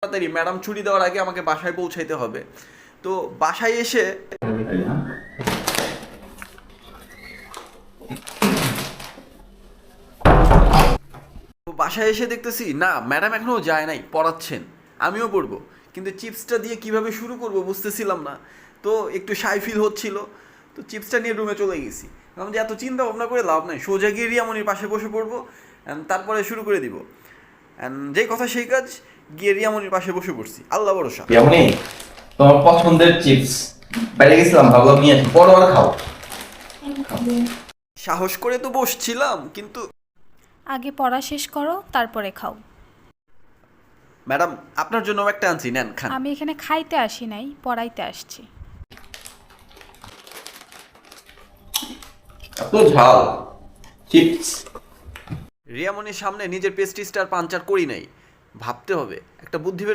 তাড়াতাড়ি ম্যাডাম ছুটি দেওয়ার আগে আমাকে বাসায় পৌঁছাইতে হবে। তো বাসায় এসে দেখতেছি না, ম্যাডাম এখনো যায় নাই, পড়াচ্ছেন। আমিও পড়বো, কিন্তু চিপসটা দিয়ে কিভাবে শুরু করব বুঝতেছিলাম না। তো একটু শাই ফিল হচ্ছিল, তো চিপসটা নিয়ে রুমে চলে গেছি। ভাবলাম যে এত চিন্তা ভাবনা করে লাভ নাই, সোজা গিয়ে রিয়ামনির পাশে বসে পড়বো অ্যান্ড তারপরে শুরু করে দিব। অ্যান্ড যেই কথা সেই কাজ, গিয়ে রিয়ামনির পাশে বসে পড়ছি, আল্লাহ ভরসা। যেমনই তোমার পছন্দের চিপস বাইরে গেছিলাম, ভাবলাম নিয়ে আসি, পরে আর খাও। সাহস করে তো বসছিলাম, কিন্তু আগে পড়া শেষ করো, তারপরে খাও। ম্যাডাম আপনার জন্য একটা আনছি, নেন খান। আমি এখানে খাইতে আসি নাই, পড়াইতে আসছি। এত ঝাল চিপস। রিয়ামনির সামনে নিজের পেস্টিসটার পাঞ্চার করি নাই, ভাবতে হবে, একটা বুদ্ধি বের